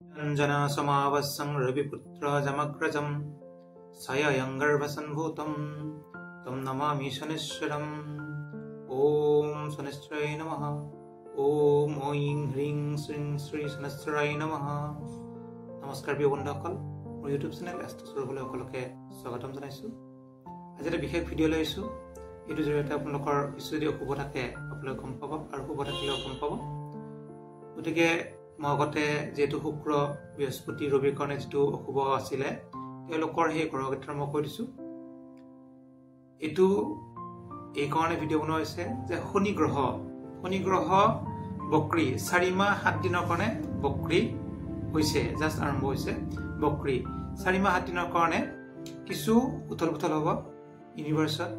अंजना समावस्सं रविपुत्र जमग्रजं सयं गर्भसंभूतं तं नमामि शनिश्चरम्। ओम शनिश्चराय नमः। ओम ऐं ह्रीं श्रीं श्री शनिश्चराय नमः। नमस्कार प्रिय बন্ধুসকল, মোৰ ইউটিউব চেনেল এষ্ট্ৰ'চৰবলৈ সকলোকে স্বাগতম জনাইছোঁ। আজি এটা বিশেষ ভিডিঅ' লৈ আহিছোঁ। এইটো জৰিয়তে আপোনালোকৰ কিছু যদি অশুভ থাকে আপোনালোকে গম পাব আৰু শুভ থাকিলেও গম পাব। গতিকে মই আগতে যেহেতু শুক্ৰ বৃহস্পতি ৰবিৰ কাৰণে যিটো অশুভ আছিলে তেওঁলোকৰ সেই গ্ৰহকেইটাৰ মই কৈ দিছোঁ। এইটো এই কাৰণে ভিডিঅ' বনোৱা হৈছে যে শনি গ্ৰহ বক্ৰী 4 মাহ 7 দিনৰ কাৰণে বক্ৰী হৈছে, জাষ্ট আৰম্ভ হৈছে বক্ৰী 4 মাহ 7 দিনৰ কাৰণে কিছু উথল পুথল হ'ব ইউনিভাৰ্চত।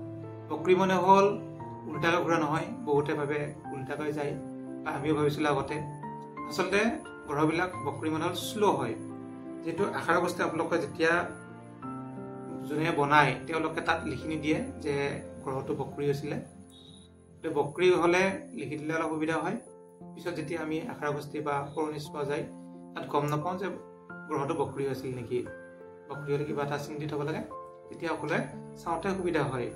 বক্ৰী মানে হ'ল উল্টাকৈ ঘূৰা নহয়, বহুতে ভাবে উল্টাকৈ যায় বা আমিও ভাবিছিলোঁ আগতে। আচলতে গ্ৰহবিলাক বক্ৰী মানে হ'ল শ্ল' হয়। যিহেতু আশাৰ অৱস্থা আপোনালোকে যেতিয়া যোনে বনায় তেওঁলোকে তাত লিখি নিদিয়ে যে গ্ৰহটো বক্ৰী হৈছিলে। বক্ৰী হ'লে লিখি দিলে অলপ সুবিধা হয়। পিছত যেতিয়া আমি আশাৰ অৱস্থি বা কৰণী পোৱা যায় তাত গম নাপাওঁ যে গ্ৰহটো বক্ৰী হৈছিল নেকি। বক্ৰী হ'লে কিবা এটা চিন দি থ'ব লাগে, তেতিয়া সকলোৱে চাওঁতে সুবিধা হয়।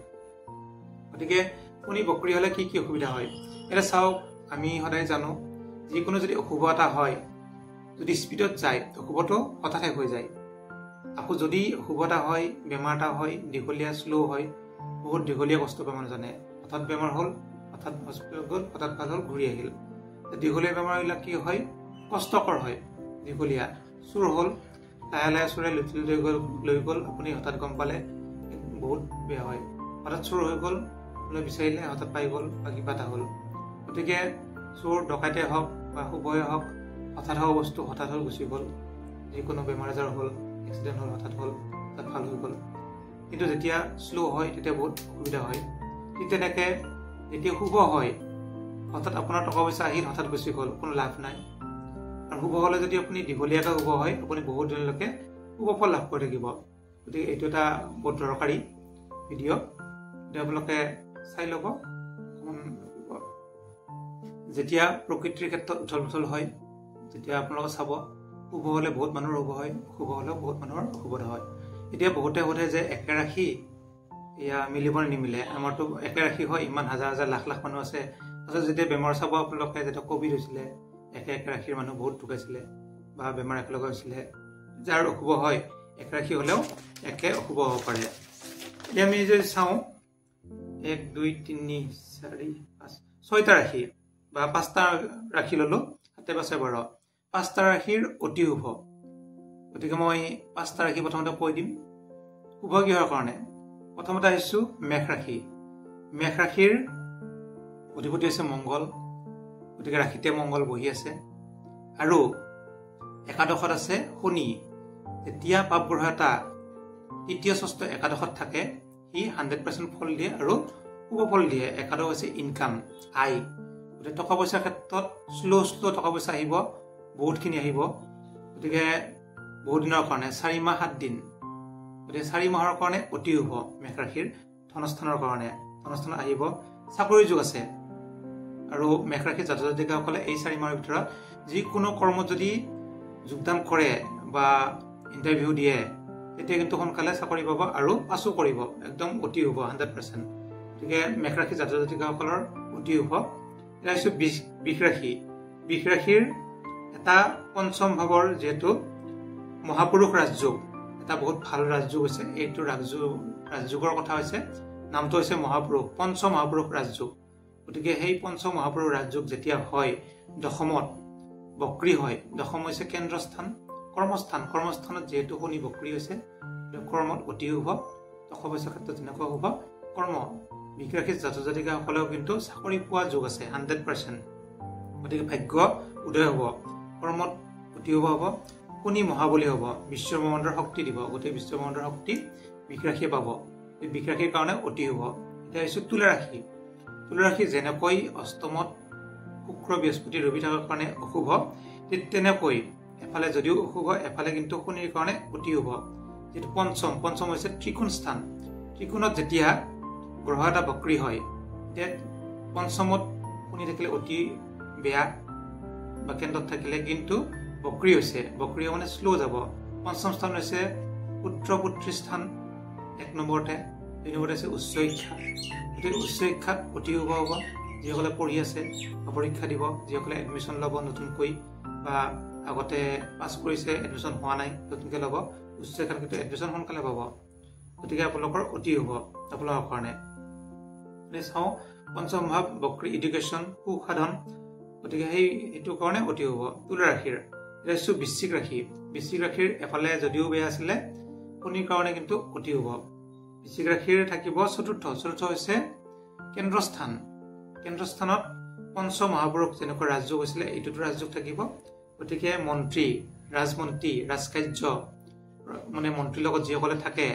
গতিকে শনি বক্ৰী হ'লে কি কি অসুবিধা হয় এতিয়া চাওক। আমি সদায় জানো যিকোনো যদি অশুভ এটা হয়, যদি স্পীডত যায় অশুভটো হঠাৎ শেষ হৈ যায়। আকৌ যদি অশুভ এটা হয়, বেমাৰ এটা হয়, দীঘলীয়া শ্ল' হয়, বহুত দীঘলীয়া কষ্ট পায় মানুহজনে। হঠাৎ বেমাৰ হ'ল, হঠাৎ হস্পিটেল গ'ল, হঠাৎ ভাল হ'ল, ঘূৰি আহিল। দীঘলীয়া বেমাৰবিলাক কি হয়, কষ্টকৰ হয়। দীঘলীয়া চোৰ হ'ল, লাহে লাহে চোৰে লৈ গ'ল, আপুনি হঠাৎ গম পালে বহুত বেয়া হয়। হঠাৎ চোৰ হৈ গ'ল, লৈ বিচাৰিলে হঠাৎ পাই গ'ল বা কিবা এটা হ'ল। গতিকে চোৰ ডকাইতে হওক বা শুভয়ে হওক, হঠাৎ হোৱা বস্তু হঠাৎ হ'ল, গুচি গ'ল। যিকোনো বেমাৰ আজাৰ হ'ল, এক্সিডেণ্ট হ'ল, হঠাৎ ভাল হৈ গ'ল। কিন্তু যেতিয়া শ্ল' হয় তেতিয়া বহুত অসুবিধা হয়। ঠিক তেনেকৈ যেতিয়া শুভ হয়, হঠাৎ আপোনাৰ টকা পইচা আহিল, হঠাৎ গুচি গ'ল, কোনো লাভ নাই। আৰু শুভ হ'লে যদি আপুনি দীঘলীয়াকৈ শুভ হয় আপুনি বহুত দিনলৈকে শুভ ফল লাভ কৰি থাকিব। গতিকে এইটো এটা বহুত দৰকাৰী ভিডিঅ', এতিয়া আপোনালোকে চাই ল'ব। যেতিয়া প্ৰকৃতিৰ ক্ষেত্ৰত উথল পুথল হয় তেতিয়া আপোনালোকে চাব, শুভ হ'লে বহুত মানুহৰ শুভ হয়, অশুভ হ'লেও বহুত মানুহৰ অশুভতা হয়। এতিয়া বহুতে সোধে যে একে ৰাশি এয়া মিলিব নিমিলে। আমাৰতো একে ৰাশি হয়, ইমান হাজাৰ হাজাৰ লাখ লাখ মানুহ আছে। আচলতে যেতিয়া বেমাৰ চাব আপোনালোকে, যেতিয়া ক'ভিড হৈছিলে একে ৰাশিৰ মানুহ বহুত ঢুকাইছিলে বা বেমাৰ একেলগে হৈছিলে। যাৰ অশুভ হয় একে ৰাশি হ'লেও একে অশুভ হ'ব পাৰে। এতিয়া আমি যদি চাওঁ 1 2 3 4 5 6টা ৰাশি বা 5টা ৰাশি ল'লোঁ, 7 5 12, 5টা ৰাশিৰ অতি শুভ। গতিকে মই 5টা ৰাশি প্ৰথমতে কৈ দিম শুভ কিহৰ কাৰণে। প্ৰথমতে আহিছোঁ মেষ ৰাশি। মেষ ৰাশিৰ অধিপতি হৈছে মংগল, গতিকে ৰাশিতে মংগল বহি আছে। আৰু একাদশত আছে শনি। যেতিয়া পাপ গ্ৰহ এটা তৃতীয় ষষ্ঠ একাদশত থাকে সি 100% ফল দিয়ে আৰু শুভ ফল দিয়ে। একাদশ হৈছে ইনকাম, আয়। গতিকে টকা পইচাৰ ক্ষেত্ৰত শ্ল' টকা পইচা আহিব, বহুতখিনি আহিব। গতিকে বহুত দিনৰ কাৰণে 4 মাহ 7 দিন, গতিকে 4 মাহৰ কাৰণে অতি শুভ। মেষ ৰাশিৰ ধনস্থানৰ কাৰণে ধনস্থান আহিব, চাকৰি যোগ আছে। আৰু মেষ ৰাশিৰ জাতক জাতিকাসকলে এই 4 মাহৰ ভিতৰত যিকোনো কৰ্মত যদি যোগদান কৰে বা ইণ্টাৰভিউ দিয়ে তেতিয়া কিন্তু সোনকালে চাকৰি পাব আৰু পাছো কৰিব, একদম অতি শুভ 100%। গতিকে মেষ ৰাশিৰ জাতক জাতিকাসকলৰ অতি শুভ। এতিয়া আহিছোঁ বৃষ ৰাশি। বৃষ ৰাশিৰ এটা পঞ্চম ভাৱৰ যিহেতু মহাপুৰুষ ৰাজযোগ, এটা বহুত ভাল ৰাজযোগ হৈছে। এইটো ৰাজযোগৰ কথা হৈছে, নামটো হৈছে মহাপুৰুষ, পঞ্চ মহাপুৰুষ ৰাজযোগ। গতিকে সেই পঞ্চ মহাপুৰুষ ৰাজযোগ যেতিয়া হয়, দশমত বক্ৰী হয়। দশম হৈছে কেন্দ্ৰস্থান, কৰ্মস্থান। কৰ্মস্থানত যিহেতু শনি বক্ৰী হৈছে, কৰ্মত অতি শুভ। টকা পইচাৰ ক্ষেত্ৰত যেনেকুৱা শুভ কৰ্ম। বৃষ ৰাশিৰ জাতক জাতিকাসকলেও কিন্তু চাকৰি পোৱা যোগ আছে 100%। গতিকে ভাগ্য উদয় হ'ব, কৰ্মত অতি শুভ হ'ব। শনি মহাবলী হ'ব, বিশ্বব্ৰহ্মাণ্ডৰ শক্তি দিব। গোটেই বিশ্বব্ৰহ্মাণ্ডৰ শক্তি বৃষ ৰাশিয়ে পাব। এই বৃষ ৰাশিৰ কাৰণে অতি শুভ। এতিয়া আহিছোঁ তুলা ৰাশি। তুলা ৰাশি যেনেকৈ অষ্টমত শুক্ৰ বৃহস্পতি ৰবি থকাৰ কাৰণে অশুভ, ঠিক তেনেকৈ এফালে যদিও অশুভ, এফালে কিন্তু শনিৰ কাৰণে অতি শুভ। যিটো পঞ্চম হৈছে ত্ৰিকোণ স্থান। ত্ৰিকোণত যেতিয়া গ্ৰহ এটা বক্ৰী হয় তেতিয়া পঞ্চমত শনি থাকিলে অতি বেয়া বা কেন্দ্ৰত থাকিলে কিন্তু বক্ৰী হৈছে, বক্ৰী মানে শ্ল' যাব। পঞ্চম স্থান হৈছে পুত্ৰ পুত্ৰী স্থান 1 নম্বৰতে, 2 নম্বৰতে আছে উচ্চ শিক্ষা। গতিকে উচ্চ শিক্ষাত অতি শুভ হ'ব। যিসকলে পঢ়ি আছে বা পৰীক্ষা দিব, যিসকলে এডমিশ্যন ল'ব নতুনকৈ বা আগতে পাছ কৰিছে এডমিশ্যন হোৱা নাই নতুনকৈ ল'ব, উচ্চ শিক্ষাত কিন্তু এডমিশ্যন সোনকালে পাব। গতিকে আপোনালোকৰ অতি শুভ আপোনালোকৰ কাৰণে। চাওঁ পঞ্চম ভাৱ বক্ৰী এডুকেশ্যন সুসাধন, গতিকে সেইটো কাৰণে অতি শুভ। তুলা ৰাশিৰ এতিয়া আছোঁ বৃশ্চিক ৰাশি। বৃশ্চিক ৰাশিৰ এফালে যদিও বেয়া আছিলে শনিৰ কাৰণে কিন্তু অতি শুভ। বৃশ্চিক ৰাশিৰ থাকিব চতুৰ্থ হৈছে কেন্দ্ৰস্থান। কেন্দ্ৰস্থানত পঞ্চ মহাপুৰুষ যেনেকৈ ৰাজযোগ হৈছিলে এইটোতো ৰাজযোগ থাকিব। গতিকে মন্ত্ৰী, ৰাজমন্ত্ৰী, ৰাজকাৰ্য মানে মন্ত্ৰীৰ লগত যিসকলে থাকে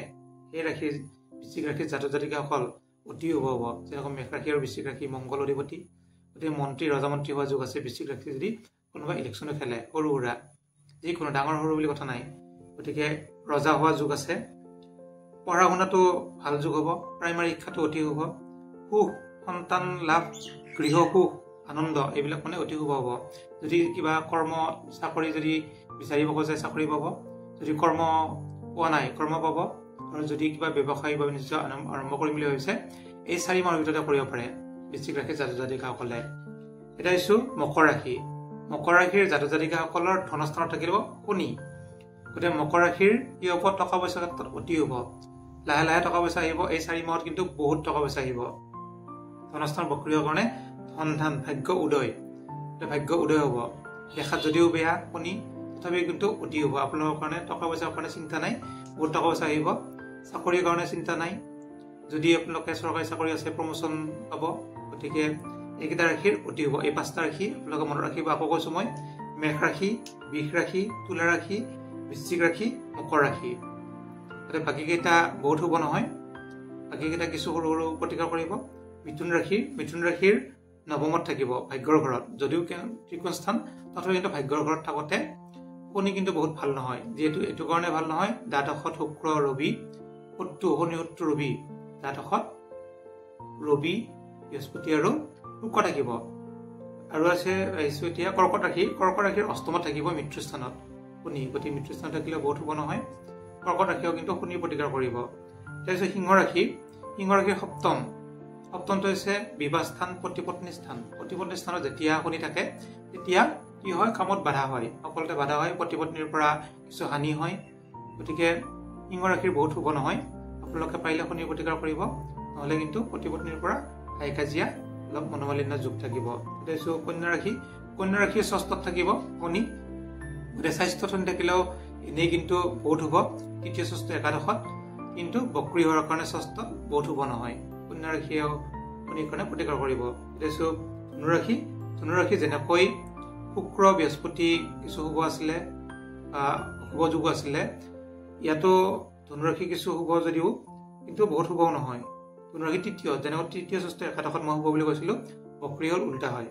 সেই ৰাশিৰ বৃশ্চিক ৰাশিৰ জাতক জাতিকাসকল অতি শুভ হ'ব। যেনেকৈ মেষ ৰাশি আৰু বৃশ্চিক ৰাশি মংগল অধিপতি। গতিকে মন্ত্ৰী ৰজামন্ত্ৰী হোৱা যোগ আছে বৃশ্চিক ৰাশি যদি কোনোবা ইলেকশ্যনে খেলে, সৰু সুৰা যিকোনো ডাঙৰ সৰু বুলি কথা নাই। গতিকে ৰজা হোৱা যোগ আছে। পঢ়া শুনাটো ভাল যোগ হ'ব। প্ৰাইমাৰী শিক্ষাটো অতি শুভ। সুখ, সন্তান লাভ, গৃহ সুখ, আনন্দ এইবিলাক মানে অতি শুভ হ'ব। যদি কিবা কৰ্ম চাকৰি যদি বিচাৰিব খোজে চাকৰি পাব, যদি কৰ্ম পোৱা নাই কৰ্ম পাব, আৰু যদি কিবা ব্যৱসায় বা বাণিজ্য আৰম্ভ কৰিম বুলি ভাবিছে এই 4 মাহৰ ভিতৰতে কৰিব পাৰে বৃশ্চিক ৰাশিৰ জাতক জাতিকাসকলে। এতিয়া আহিছোঁ মকৰ ৰাশি। মকৰ ৰাশিৰ জাতক জাতিকাসকলৰ ধনস্থানত থাকিব শনি। গতিকে মকৰ ৰাশিৰ কি হ'ব, টকা পইচাৰ ক্ষেত্ৰত অতি শুভ। লাহে লাহে টকা পইচা আহিব। এই 4 মাহত কিন্তু বহুত টকা পইচা আহিব। ধনস্থান বক্ৰী হোৱাৰ কাৰণে ধন ধান ভাগ্য উদয়, ভাগ্য উদয় হ'ব। দেখাত যদিও বেয়া শনি তথাপিও কিন্তু অতি শুভ আপোনালোকৰ কাৰণে। টকা পইচাৰ কাৰণে চিন্তা নাই, বহুত টকা পইচা আহিব। চাকৰিৰ কাৰণে চিন্তা নাই, যদি আপোনালোকে চৰকাৰী চাকৰি আছে প্ৰমোচন পাব। গতিকে এইকেইটা ৰাশিৰ অতি শুভ। এই 5টা ৰাশি আপোনালোকে মনত ৰাখিব। আকৌ কৈছোঁ মই মেষ ৰাশি, বৃষ ৰাশি, তুলা ৰাশি, বৃশ্চিক ৰাশি, মকৰ ৰাশি। গতিকে বাকীকেইটা বহুত শুভ নহয়, বাকীকেইটা কিছু সৰু সৰু প্ৰতিকাৰ কৰিব। মিথুন ৰাশিৰ নৱমত থাকিব ভাগ্যৰ ঘৰত। যদিও ত্ৰিকোণ স্থান তথাপি কিন্তু ভাগ্যৰ ঘৰত থাকোঁতে শনি কিন্তু বহুত ভাল নহয়। যিহেতু এইটো কাৰণে ভাল নহয়, দ্বাদশত শুক্ৰ ৰবি শনি শত্ৰু ৰবি, দ্বাদশত ৰবি বৃহস্পতি আৰু শুক্ৰ থাকিব। আৰু আছে আহিছোঁ এতিয়া কৰ্কট ৰাশি। কৰ্কট ৰাশিৰ অষ্টমত থাকিব মৃত্যুস্থানত শনি। গতিকে মৃত্যুস্থানত থাকিলেও বহুত শুভ নহয়। কৰ্কট ৰাশিও কিন্তু শনিৰ প্ৰতিকাৰ কৰিব। তাৰপিছত সিংহ ৰাশি। সিংহ ৰাশিৰ সপ্তমটো হৈছে বিবাহ স্থান, পতি-পত্নী স্থান। পতি-পত্নী স্থানত যেতিয়া শনি থাকে তেতিয়া কি হয়, কামত বাধা হয়, সকলোতে বাধা হয়, পতি-পত্নীৰ পৰা কিছু হানি হয়। গতিকে সিংহ ৰাশিৰ বহুত শুভ নহয়। আপোনালোকে পাৰিলে শনিৰ প্ৰতিকাৰ কৰিব, নহ'লে কিন্তু পতি-পত্নীৰ পৰা হাই কাজিয়া অলপ মনোমালিন্য যোগ থাকিব। এতিয়া কন্যা ৰাশি। কন্যা ৰাশিৰ ষষ্ঠত থাকিব শনি। গতিকে স্বাস্থ্যত শনি থাকিলেও এনেই কিন্তু বহুত শুভ। তৃতীয় ষষ্ঠ একাদশত কিন্তু বক্ৰী হোৱাৰ কাৰণে ষষ্ঠ বহুত শুভ নহয়। কন্যা ৰাশিয়েও শনিৰ কাৰণে প্ৰতিকাৰ কৰিব। এতিয়া ধনুৰাশি। ধনুৰাশি যেনেকৈ শুক্ৰ বৃহস্পতি কিছু শুভ আছিলে বা শুভ যোগ আছিলে, ইয়াতো ধনুৰাশি কিছু শুভ যদিও কিন্তু বহুত শুভও নহয়। ধনুৰাশি তৃতীয়, যেনেকৈ তৃতীয় ষষ্ঠ একাদশত মই শুভ বুলি কৈছিলোঁ, বক্ৰী হ'ল উল্টা হয়।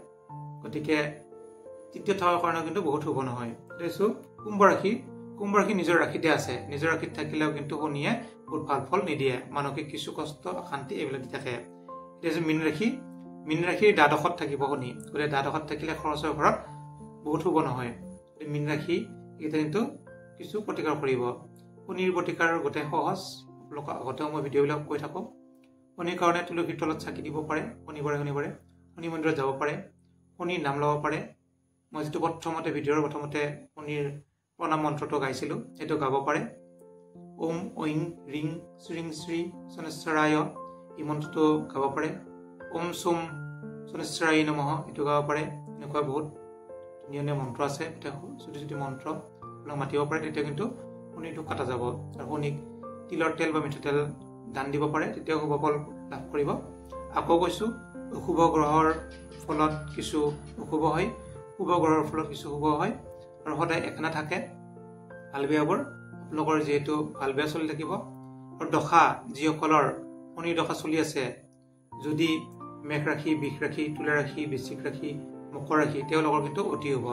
গতিকে তৃতীয় থকাৰ কাৰণে কিন্তু বহুত শুভ নহয়। এতিয়া কুম্ভ ৰাশি। কুম্ভ ৰাশি নিজৰ ৰাশিতে আছে। নিজৰ ৰাশিত থাকিলেও কিন্তু শনিয়ে বহুত ভাল ফল নিদিয়ে, মানসিক কিছু কষ্ট অশান্তি এইবিলাক দি থাকে। এতিয়া মীন ৰাশি। মীন ৰাশিৰ দ্বাদশত থাকিব শনি। গতিকে দ্বাদশত থাকিলে খৰচৰ ঘৰত বহুত শুভ নহয়। মীন ৰাশি এইকেইটা কিন্তু কিছু প্ৰতিকাৰ কৰিব। শনিৰ প্ৰতিকাৰ গোটেই সহজ, আপোনালোকক আগতেও মই ভিডিঅ'বিলাক কৈ থাকোঁ। শনিৰ কাৰণে তুলসীৰ তলত চাকি দিব পাৰে শনিবাৰে শনি মন্দিৰত যাব পাৰে, শনিৰ নাম ল'ব পাৰে। মই যিটো ভিডিঅ'ৰ প্ৰথমতে শনিৰ প্ৰণাম মন্ত্ৰটো গাইছিলোঁ সেইটো গাব পাৰে। ওম ঐং ৰিং শ্ৰীং শ্ৰী শনিশ্চৰায় এই মন্ত্ৰটো গাব পাৰে। ওম সোম শনিশ্চৰায় নমঃ এইটো গাব পাৰে। এনেকুৱা বহুত ধুনীয়া মন্ত্ৰ আছে, চুটি মন্ত্ৰ আপোনাক মাতিব পাৰে। তেতিয়া কিন্তু শনিটো কাটা যাব। আৰু শনিক তিলৰ তেল বা মিঠাতেল দান দিব পাৰে, তেতিয়াও শুভ ফল লাভ কৰিব। আকৌ কৈছোঁ, অশুভ গ্ৰহৰ ফলত কিছু অশুভ হয়, শুভ গ্ৰহৰ ফলত কিছু শুভ হয়, আৰু সদায় একে নাথাকে ভাল বেয়াবোৰ। আপোনালোকৰ যিহেতু ভাল বেয়া চলি থাকিব। আৰু দশা যিসকলৰ শনিৰ দশা চলি আছে, যদি মেষ ৰাশি, বৃষ ৰাশি, তুলা ৰাশি, বৃশ্চিক ৰাশি, মকৰ ৰাশি, তেওঁলোকৰ কিন্তু অতি শুভ।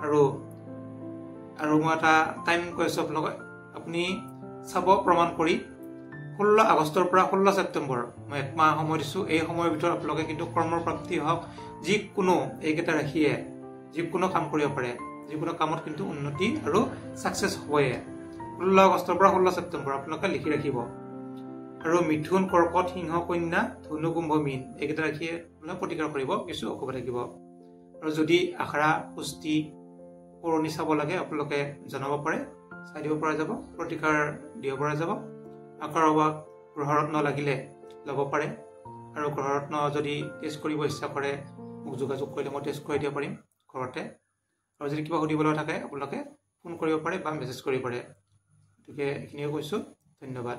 আৰু মই এটা টাইম কৈ আছোঁ আপোনালোকক, আপুনি চাব প্ৰমাণ কৰি 16 আগষ্টৰ পৰা 16 ছেপ্টেম্বৰ মই 1 মাহ সময় দিছোঁ। এই সময়ৰ ভিতৰত আপোনালোকে কিন্তু কৰ্মৰ প্ৰাপ্তি হওক, যিকোনো এইকেইটা ৰাশিয়ে যিকোনো কাম কৰিব পাৰে। যিকোনো কামত কিন্তু উন্নতি আৰু সাকসেস হবয়ে 16 আগষ্টৰ পৰা 16 ছেপ্টেম্বৰ আপোনালোকে লিখি ৰাখিব আৰু মিথুন কৰ্কট সিংহ কন্যা ধনু কুম্ভ মীন এইকেইটা ৰাখি আপোনালোকে প্ৰতিকাৰ কৰিব কিছু অসুবিধা থাকিব আৰু যদি আখৰা পুষ্টি পুৰণি চাব লাগে আপোনালোকে জনাব পাৰে চাই দিব পৰা যাব প্ৰতিকাৰ দিব পৰা যাব আখৰা বা গ্ৰহৰত্ন লাগিলে ল'ব পাৰে আৰু গ্ৰহৰত্ন যদি টেষ্ট কৰিব ইচ্ছা কৰে মোক যোগাযোগ কৰিলে মই টেষ্ট কৰি দিব পাৰিম ঘৰতে আৰু যদি কিবা সুধিবলৈ থাকে আপোনালোকে ফোন কৰিব পাৰে বা মেছেজ কৰিব পাৰে গতিকে এইখিনিয়ে কৈছোঁ ধন্যবাদ